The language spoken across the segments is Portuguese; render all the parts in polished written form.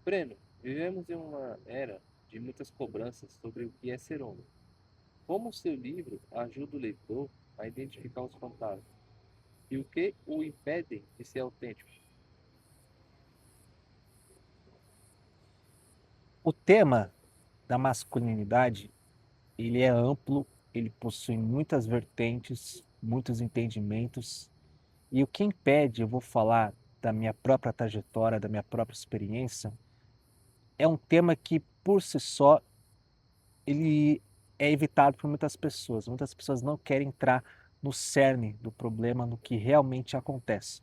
Breno, vivemos em uma era de muitas cobranças sobre o que é ser homem. Como o seu livro ajuda o leitor a identificar os fantasmas e o que o impedem de ser autêntico? O tema da masculinidade, ele é amplo, ele possui muitas vertentes, muitos entendimentos, e o que impede, eu vou falar da minha própria trajetória, da minha própria experiência, é um tema que por si só ele é evitado por muitas pessoas. Muitas pessoas não querem entrar no cerne do problema, no que realmente acontece.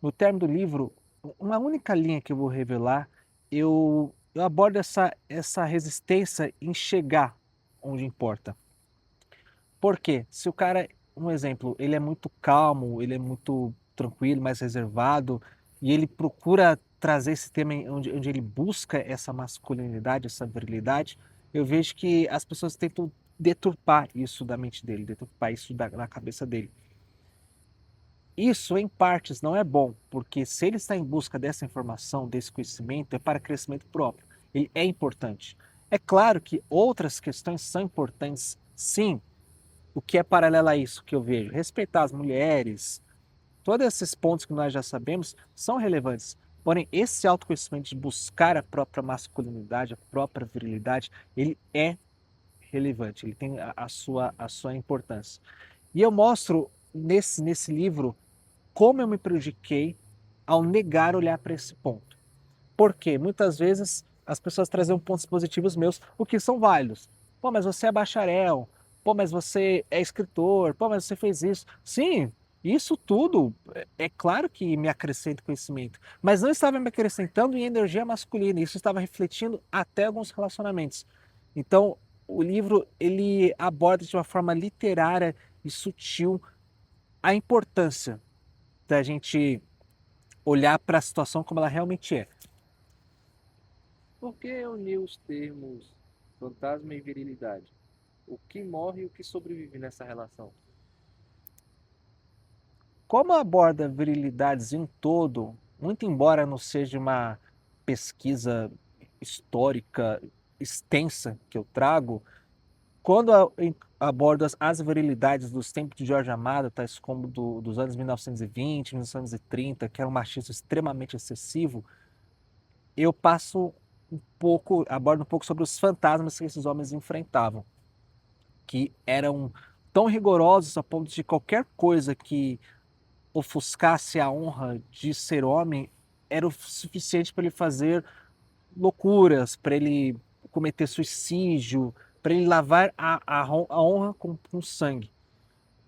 No término do livro, uma única linha que eu vou revelar, eu abordo essa resistência em chegar onde importa. Por quê? Se o cara, um exemplo, ele é muito calmo, ele é muito tranquilo, mais reservado, e ele procura trazer esse tema onde ele busca essa masculinidade, essa virilidade, eu vejo que as pessoas tentam deturpar isso da mente dele, deturpar isso da cabeça dele. Isso, em partes, não é bom, porque se ele está em busca dessa informação, desse conhecimento, é para crescimento próprio. Ele é importante. É claro que outras questões são importantes, sim. O que é paralelo a isso que eu vejo? Respeitar as mulheres, todos esses pontos que nós já sabemos são relevantes. Porém, esse autoconhecimento de buscar a própria masculinidade, a própria virilidade, ele é relevante, ele tem a sua importância. E eu mostro nesse livro como eu me prejudiquei ao negar olhar para esse ponto. Porque muitas vezes as pessoas traziam pontos positivos meus, o que são válidos. Pô, mas você é bacharel. Pô, mas você é escritor. Pô, mas você fez isso. Sim, isso tudo é claro que me acrescenta conhecimento, mas não estava me acrescentando em energia masculina, isso estava refletindo até alguns relacionamentos. Então, o livro ele aborda de uma forma literária e sutil a importância da gente olhar para a situação como ela realmente é. Por que unir os termos fantasma e virilidade? O que morre e o que sobrevive nessa relação? Como aborda virilidades em um todo, muito embora não seja uma pesquisa histórica extensa que eu trago, quando abordo as virilidades dos tempos de Jorge Amado, tais como dos anos 1920, 1930, que era um machismo extremamente excessivo, eu abordo um pouco sobre os fantasmas que esses homens enfrentavam, que eram tão rigorosos a ponto de qualquer coisa que ofuscasse a honra de ser homem era o suficiente para ele fazer loucuras, para ele cometer suicídio, para ele lavar a honra com sangue.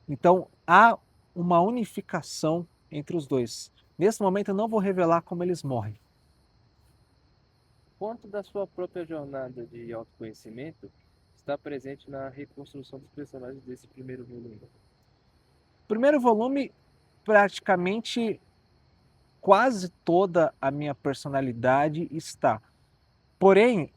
Então há uma unificação entre os dois. Nesse momento eu não vou revelar como eles morrem. Quanto da sua própria jornada de autoconhecimento está presente na reconstrução dos personagens desse primeiro volume? O primeiro volume, praticamente quase toda a minha personalidade está. Porém,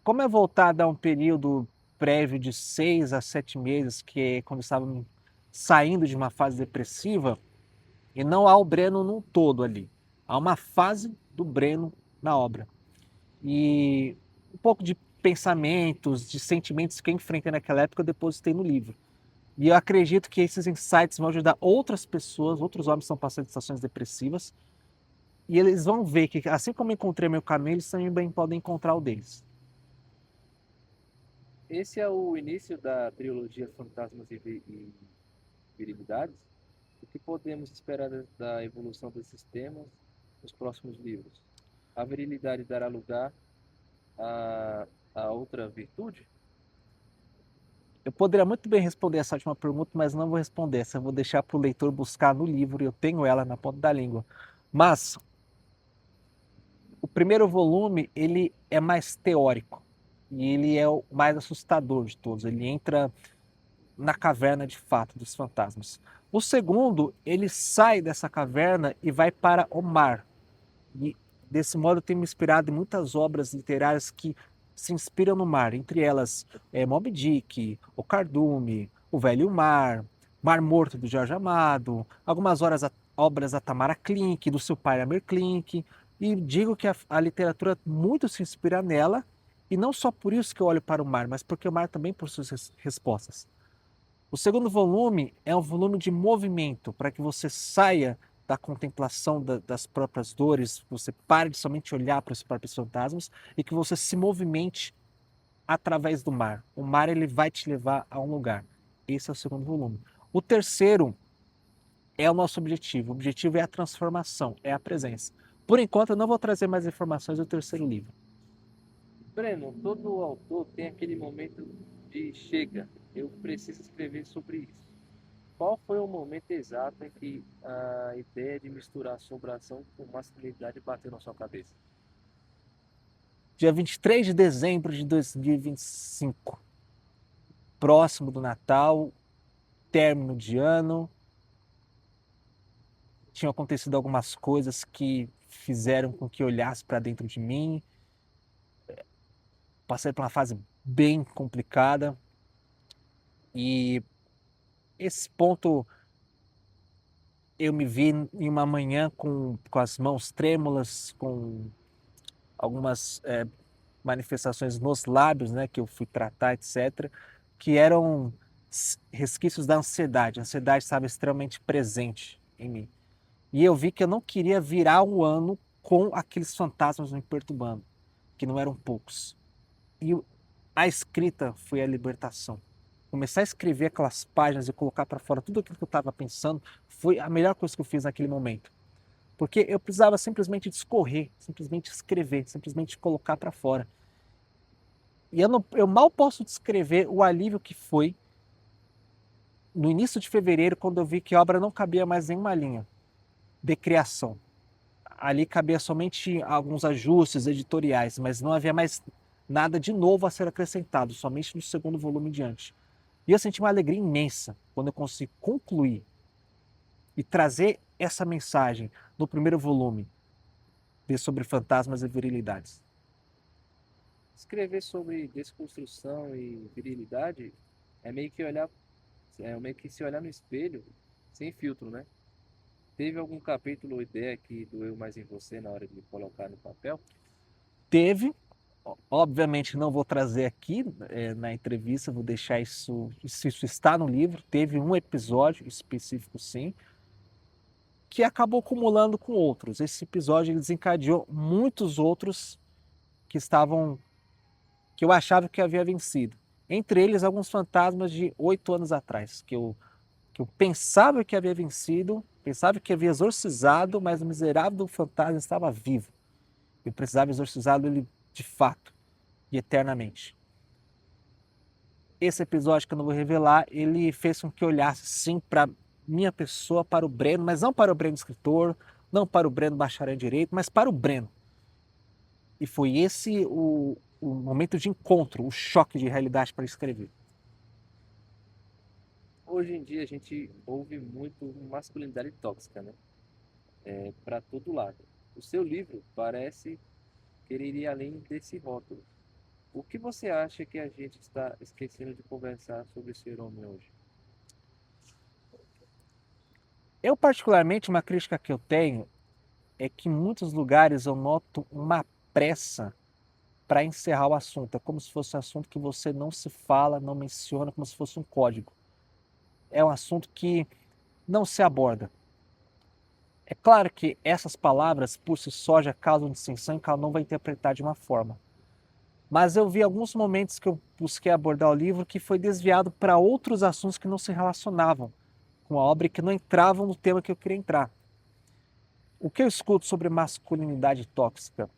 como é voltada a um período prévio de 6 a 7 meses, que é quando estavam saindo de uma fase depressiva, e não há o Breno num todo ali. Há uma fase do Breno na obra. E um pouco de pensamentos, de sentimentos que eu enfrentei naquela época, eu depositei no livro. E eu acredito que esses insights vão ajudar outras pessoas, outros homens que estão passando de estações depressivas, e eles vão ver que, assim como eu encontrei meu caminho, eles também podem encontrar o deles. Esse é o início da trilogia Fantasmas e Virilidades. O que podemos esperar da evolução desses temas nos próximos livros? A virilidade dará lugar a, a outra virtude? Eu poderia muito bem responder essa última pergunta, mas não vou responder essa. Eu vou deixar para o leitor buscar no livro, eu tenho ela na ponta da língua. Mas o primeiro volume, ele é mais teórico e ele é o mais assustador de todos. Ele entra na caverna de fato dos fantasmas. O segundo, ele sai dessa caverna e vai para o mar. E desse modo eu tenho me inspirado em muitas obras literárias que se inspiram no mar, entre elas Moby Dick, O Cardume, O Velho Mar, Mar Morto do Jorge Amado, algumas obras da Tamara Klink, do seu pai Amir Klink. E digo que a literatura muito se inspira nela, e não só por isso que eu olho para o mar, mas porque o mar também possui respostas. O segundo volume é um volume de movimento, para que você saia da contemplação das próprias dores, você pare de somente olhar para os próprios fantasmas e que você se movimente através do mar. O mar ele vai te levar a um lugar. Esse é o segundo volume. O terceiro é o nosso objetivo. O objetivo é a transformação, é a presença. Por enquanto, eu não vou trazer mais informações do terceiro livro. Breno, todo autor tem aquele momento de chega, eu preciso escrever sobre isso. Qual foi o momento exato em que a ideia de misturar assombração com masculinidade bateu na sua cabeça? Dia 23 de dezembro de 2025, próximo do Natal, término de ano, tinham acontecido algumas coisas que fizeram com que eu olhasse para dentro de mim. Passei por uma fase bem complicada e esse ponto eu me vi em uma manhã com as mãos trêmulas, com algumas manifestações nos lábios, né, que eu fui tratar, etc., que eram resquícios da ansiedade. A ansiedade estava extremamente presente em mim. E eu vi que eu não queria virar um ano com aqueles fantasmas me perturbando, que não eram poucos. E a escrita foi a libertação. Começar a escrever aquelas páginas e colocar para fora tudo aquilo que eu estava pensando foi a melhor coisa que eu fiz naquele momento. Porque eu precisava simplesmente discorrer, simplesmente escrever, simplesmente colocar para fora. E eu mal posso descrever o alívio que foi no início de fevereiro, quando eu vi que a obra não cabia mais nenhuma linha de criação. Ali cabia somente alguns ajustes editoriais, mas não havia mais nada de novo a ser acrescentado, somente no segundo volume em diante. E eu senti uma alegria imensa quando eu consegui concluir e trazer essa mensagem no primeiro volume sobre fantasmas e virilidades. Escrever sobre desconstrução e virilidade é meio que olhar, é meio que se olhar no espelho sem filtro, né? Teve algum capítulo ou ideia que doeu mais em você na hora de colocar no papel? Teve, obviamente não vou trazer aqui na entrevista, vou deixar isso está no livro, teve um episódio específico sim, que acabou acumulando com outros. Esse episódio ele desencadeou muitos outros que estavam, que eu achava que havia vencido. Entre eles, alguns fantasmas de 8 anos atrás, que eu pensava que havia vencido, pensava que havia exorcizado, mas o miserável do fantasma estava vivo. Eu precisava exorcizá-lo ele de fato e eternamente. Esse episódio que eu não vou revelar, ele fez com que eu olhasse sim para minha pessoa, para o Breno, mas não para o Breno escritor, não para o Breno bacharel em direito, mas para o Breno. E foi esse o momento de encontro, o choque de realidade para escrever. Hoje em dia a gente ouve muito masculinidade tóxica, né? Para todo lado. O seu livro parece querer ir além desse rótulo. O que você acha que a gente está esquecendo de conversar sobre ser homem hoje? Eu, particularmente, uma crítica que eu tenho é que em muitos lugares eu noto uma pressa para encerrar o assunto. É como se fosse um assunto que você não se fala, não menciona, como se fosse um código. É um assunto que não se aborda. É claro que essas palavras, por si só, já causam distinção e cada um vai interpretar de uma forma. Mas eu vi alguns momentos que eu busquei abordar o livro que foi desviado para outros assuntos que não se relacionavam com a obra e que não entravam no tema que eu queria entrar. O que eu escuto sobre masculinidade tóxica?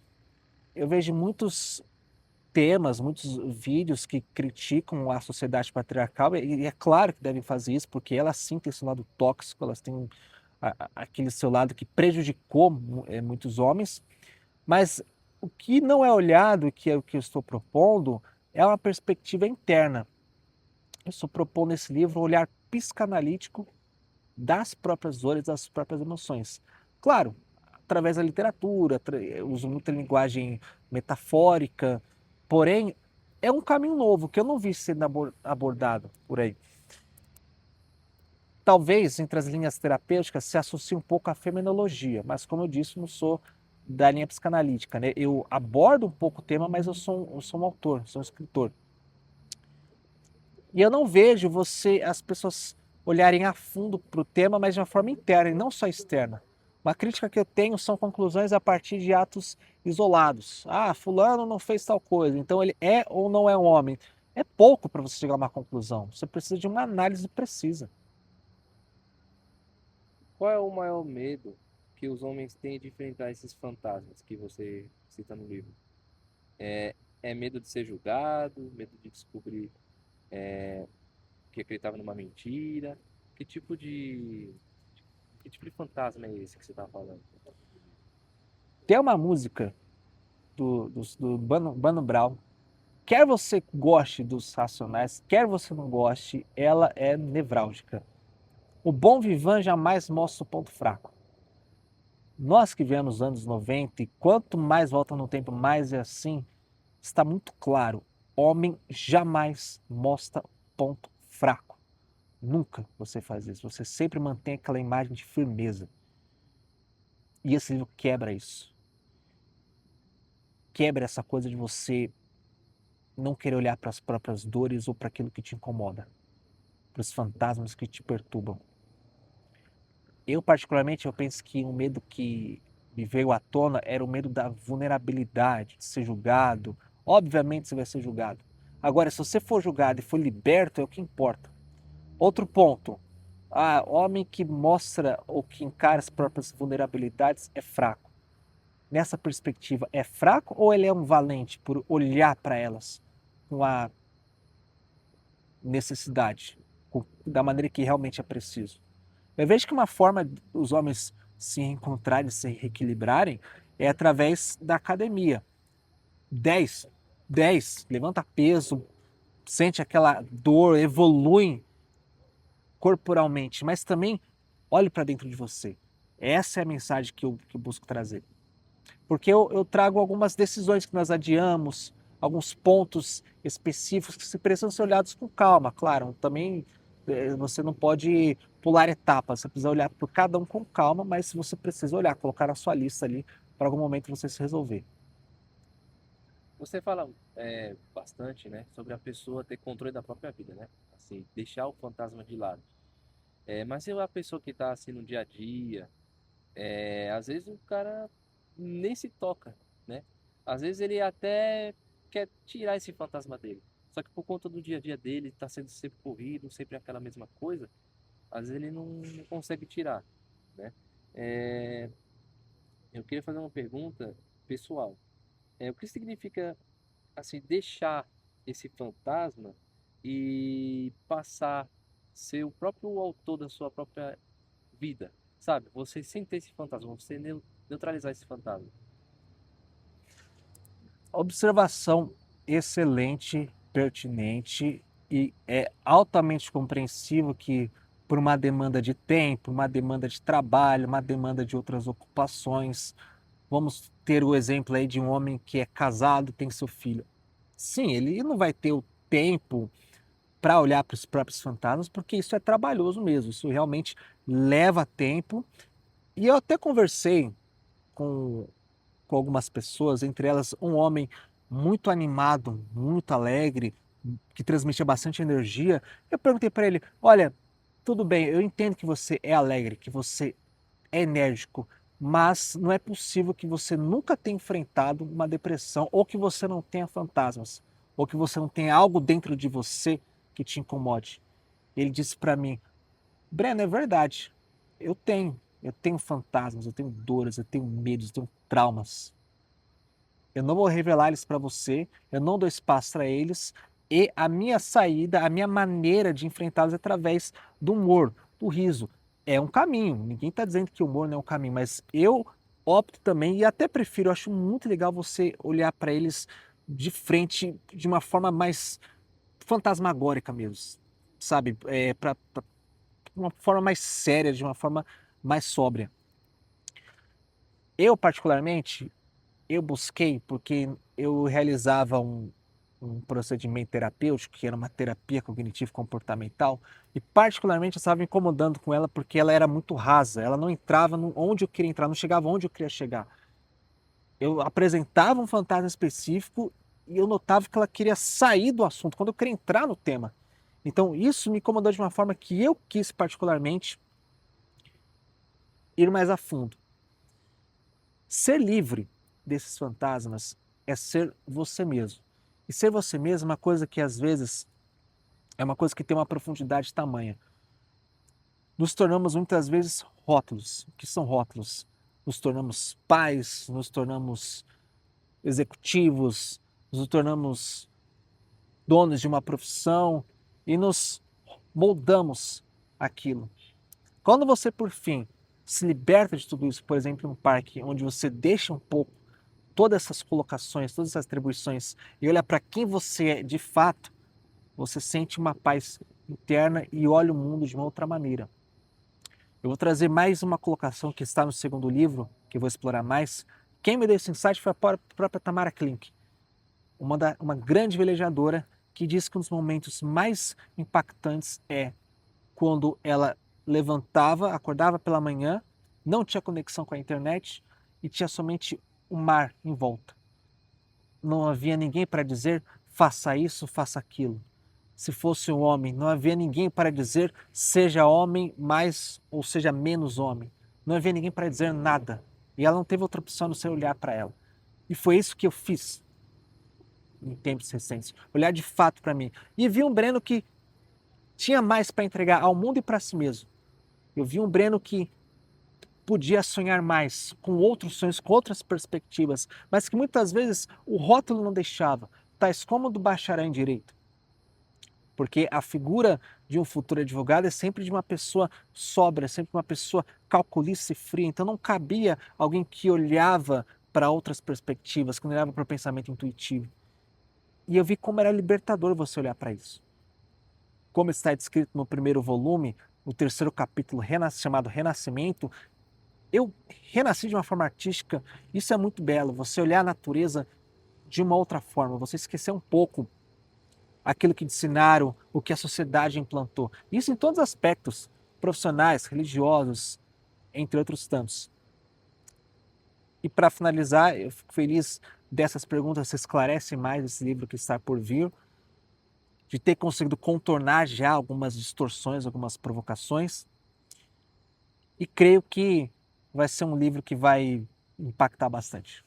Eu vejo muitos temas, muitos vídeos que criticam a sociedade patriarcal, e é claro que devem fazer isso, porque elas sim têm esse lado tóxico, elas têm aquele seu lado que prejudicou muitos homens, mas o que não é olhado, que é o que eu estou propondo, é uma perspectiva interna. Eu estou propondo nesse livro um olhar psicanalítico das próprias dores, das próprias emoções. Claro, através da literatura, eu uso muita linguagem metafórica, porém é um caminho novo que eu não vi sendo abordado por aí. Talvez entre as linhas terapêuticas se associe um pouco à feminologia, mas como eu disse, não sou da linha psicanalítica, né? Eu abordo um pouco o tema, mas eu sou um autor, sou um escritor. E eu não vejo as pessoas olharem a fundo para o tema, mas de uma forma interna e não só externa. Uma crítica que eu tenho são conclusões a partir de atos isolados. Ah, fulano não fez tal coisa, então ele é ou não é um homem. É pouco para você chegar a uma conclusão. Você precisa de uma análise precisa. Qual é o maior medo que os homens têm de enfrentar esses fantasmas que você cita no livro? É, é medo de ser julgado, medo de descobrir que acreditava numa mentira? Que tipo de, que tipo de fantasma é esse que você está falando? Tem uma música do Mano Brown. Quer você goste dos Racionais, quer você não goste, ela é nevrálgica. O bom vivan jamais mostra o ponto fraco. Nós que viemos nos anos 90, e quanto mais volta no tempo, mais é assim, está muito claro. Homem jamais mostra ponto fraco. Nunca você faz isso. Você sempre mantém aquela imagem de firmeza. E esse livro quebra isso. Quebra essa coisa de você não querer olhar para as próprias dores ou para aquilo que te incomoda, para os fantasmas que te perturbam. Eu, particularmente, eu penso que o medo que me veio à tona era o medo da vulnerabilidade, de ser julgado. Obviamente você vai ser julgado. Agora, se você for julgado e for liberto, é o que importa. Outro ponto. Homem que mostra ou que encara as próprias vulnerabilidades é fraco. Nessa perspectiva, é fraco ou ele é um valente por olhar para elas com a necessidade, da maneira que realmente é preciso? Eu vejo que uma forma dos homens se encontrarem, se reequilibrarem, é através da academia. 10, 10, levanta peso, sente aquela dor, evolui corporalmente, mas também olhe para dentro de você. Essa é a mensagem que eu busco trazer. Porque eu trago algumas decisões que nós adiamos, alguns pontos específicos que se precisam ser olhados com calma, claro. Também você não pode pular etapas, você precisa olhar por cada um com calma, mas você precisa olhar, colocar na sua lista ali para algum momento você se resolver. Você fala bastante, né, sobre a pessoa ter controle da própria vida, né? Assim, deixar o fantasma de lado. Mas se a pessoa que está assim no dia a dia, às vezes o cara nem se toca, né? Às vezes ele até quer tirar esse fantasma dele. Só que por conta do dia a dia dele, tá sendo sempre corrido, sempre aquela mesma coisa, às vezes ele não consegue tirar, né? É, eu queria fazer uma pergunta pessoal. O que significa, assim, deixar esse fantasma e passar a ser o próprio autor da sua própria vida, sabe? Você sem ter esse fantasma, você neutralizar esse fantasma. Observação excelente, pertinente e é altamente compreensivo que por uma demanda de tempo, uma demanda de trabalho, uma demanda de outras ocupações, vamos ter o exemplo aí de um homem que é casado, tem seu filho. Sim, ele não vai ter o tempo para olhar para os próprios fantasmas, porque isso é trabalhoso mesmo, isso realmente leva tempo. E eu até conversei com com algumas pessoas, entre elas um homem muito animado, muito alegre, que transmitia bastante energia. Eu perguntei para ele: olha, tudo bem, eu entendo que você é alegre, que você é enérgico, mas não é possível que você nunca tenha enfrentado uma depressão, ou que você não tenha fantasmas, ou que você não tenha algo dentro de você que te incomode. Ele disse para mim: Breno, é verdade, eu tenho fantasmas, eu tenho dores, eu tenho medos, eu tenho traumas. Eu não vou revelar eles para você, eu não dou espaço para eles, e a minha saída, a minha maneira de enfrentá-los é através do humor, do riso. É um caminho, ninguém está dizendo que o humor não é um caminho, mas eu opto também e até prefiro, eu acho muito legal você olhar para eles de frente de uma forma mais fantasmagórica mesmo, sabe? Uma forma mais séria, de uma forma mais sóbria. Eu, particularmente, eu busquei porque eu realizava um procedimento terapêutico, que era uma terapia cognitivo-comportamental, e particularmente eu estava me incomodando com ela porque ela era muito rasa, ela não entrava onde eu queria entrar, não chegava onde eu queria chegar. Eu apresentava um fantasma específico e eu notava que ela queria sair do assunto, quando eu queria entrar no tema. Então isso me incomodou de uma forma que eu quis particularmente ir mais a fundo. Ser livre desses fantasmas é ser você mesmo. E ser você mesmo é uma coisa que às vezes é uma coisa que tem uma profundidade tamanha. Nos tornamos muitas vezes rótulos. O que são rótulos? Nos tornamos pais, nos tornamos executivos, nos tornamos donos de uma profissão e nos moldamos aquilo. Quando você, por fim, se liberta de tudo isso, por exemplo, em um parque onde você deixa um pouco todas essas colocações, todas essas atribuições e olha para quem você é de fato, você sente uma paz interna e olha o mundo de uma outra maneira. Eu vou trazer mais uma colocação que está no segundo livro, que eu vou explorar mais. Quem me deu esse insight foi a própria Tamara Klink, uma grande velejadora que diz que um dos momentos mais impactantes é quando ela levantava, acordava pela manhã, não tinha conexão com a internet e tinha somente o mar em volta. Não havia ninguém para dizer faça isso, faça aquilo. Se fosse um homem, não havia ninguém para dizer seja homem mais ou seja menos homem. Não havia ninguém para dizer nada. E ela não teve outra opção a não ser olhar para ela. E foi isso que eu fiz em tempos recentes. Olhar de fato para mim. E vi um Breno que tinha mais para entregar ao mundo e para si mesmo. Eu vi um Breno que podia sonhar mais, com outros sonhos, com outras perspectivas, mas que muitas vezes o rótulo não deixava, tais como do bacharel em direito. Porque a figura de um futuro advogado é sempre de uma pessoa sóbria, sempre uma pessoa calculista e fria. Então não cabia alguém que olhava para outras perspectivas, que olhava para o pensamento intuitivo. E eu vi como era libertador você olhar para isso. Como está descrito no primeiro volume, no terceiro capítulo chamado Renascimento, eu renasci de uma forma artística. Isso é muito belo, você olhar a natureza de uma outra forma, você esquecer um pouco aquilo que ensinaram, o que a sociedade implantou. Isso em todos os aspectos, profissionais, religiosos, entre outros tantos. E para finalizar, eu fico feliz dessas perguntas, se esclarece mais esse livro que está por vir, de ter conseguido contornar já algumas distorções, algumas provocações. E creio que vai ser um livro que vai impactar bastante.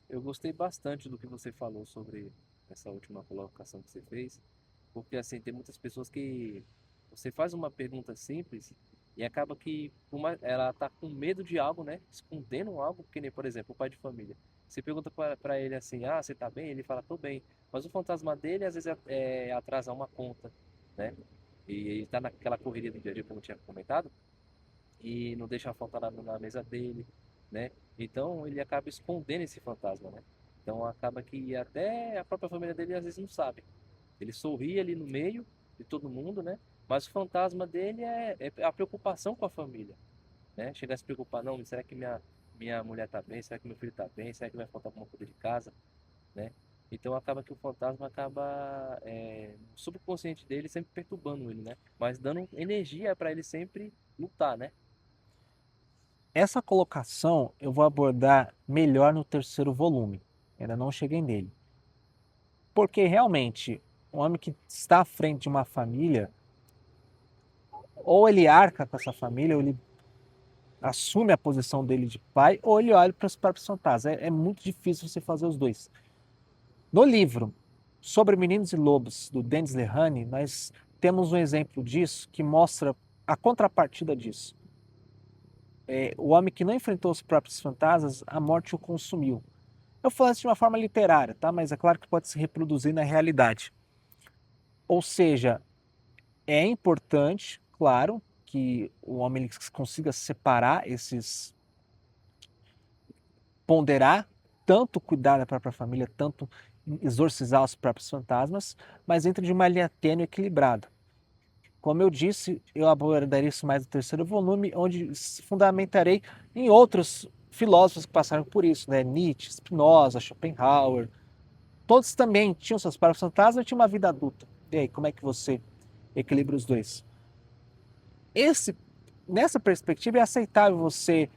Eu gostei bastante do que você falou sobre essa última colocação que você fez, porque assim, tem muitas pessoas que você faz uma pergunta simples e acaba que ela tá com medo de algo, né? Escondendo algo, que nem, por exemplo, o pai de família. Você pergunta para ele assim: "Ah, você tá bem?" Ele fala: "Tô bem". Mas o fantasma dele às vezes é atrasar uma conta, né? E ele tá naquela correria do dia a dia, como eu tinha comentado, e não deixa faltar nada na mesa dele, né? Então ele acaba escondendo esse fantasma, né? Então acaba que até a própria família dele às vezes não sabe. Ele sorri ali no meio de todo mundo, né? Mas o fantasma dele é a preocupação com a família, né? Chegar a se preocupar, não, será que minha mulher tá bem? Será que meu filho tá bem? Será que vai faltar alguma coisa de casa, né? Então acaba que o fantasma acaba no subconsciente dele sempre perturbando ele, né? Mas dando energia para ele sempre lutar, né? Essa colocação eu vou abordar melhor no terceiro volume. Ainda não cheguei nele. Porque realmente, um homem que está à frente de uma família, ou ele arca com essa família, ou ele assume a posição dele de pai, ou ele olha para os próprios fantasmas. É muito difícil você fazer os dois. No livro Sobre Meninos e Lobos, do Denis Lehane, nós temos um exemplo disso que mostra a contrapartida disso. O homem que não enfrentou os próprios fantasmas, a morte o consumiu. Eu falo isso de uma forma literária, tá? Mas é claro que pode se reproduzir na realidade. Ou seja, é importante, claro, que o homem consiga separar esses, ponderar, tanto cuidar da própria família, tanto exorcizar os próprios fantasmas, mas dentro de uma linha tênue e equilibrada. Como eu disse, eu abordarei isso mais no terceiro volume, onde fundamentarei em outros filósofos que passaram por isso, né? Nietzsche, Spinoza, Schopenhauer. Todos também tinham seus próprios fantasmas e tinham uma vida adulta. E aí, como é que você equilibra os dois? Nessa perspectiva, é aceitável você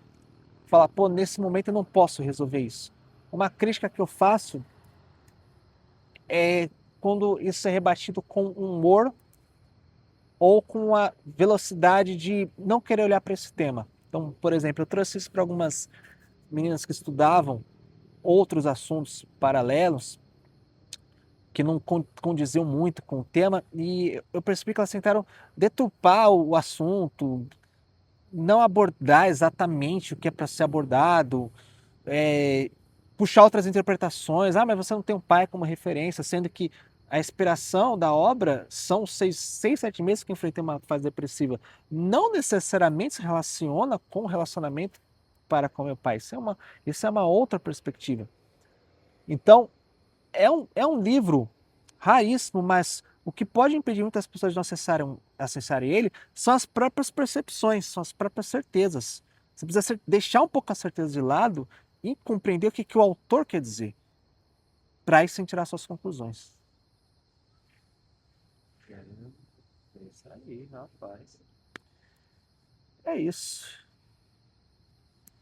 falar, pô, nesse momento eu não posso resolver isso. Uma crítica que eu faço é quando isso é rebatido com humor ou com a velocidade de não querer olhar para esse tema. Então, por exemplo, eu trouxe isso para algumas meninas que estudavam outros assuntos paralelos que não condiziam muito com o tema e eu percebi que elas tentaram deturpar o assunto, não abordar exatamente o que é para ser abordado, puxar outras interpretações. Ah, mas você não tem um pai como referência, sendo que a inspiração da obra são 6, 7 meses que eu enfrentei uma fase depressiva. Não necessariamente se relaciona com o relacionamento para com meu pai. Isso é uma outra perspectiva. Então, é um livro raríssimo, mas o que pode impedir muitas pessoas de não acessarem ele são as próprias percepções, são as próprias certezas. Você precisa deixar um pouco a certeza de lado e compreender o que o autor quer dizer, para aí sim tirar suas conclusões. É isso aí, rapaz. É isso.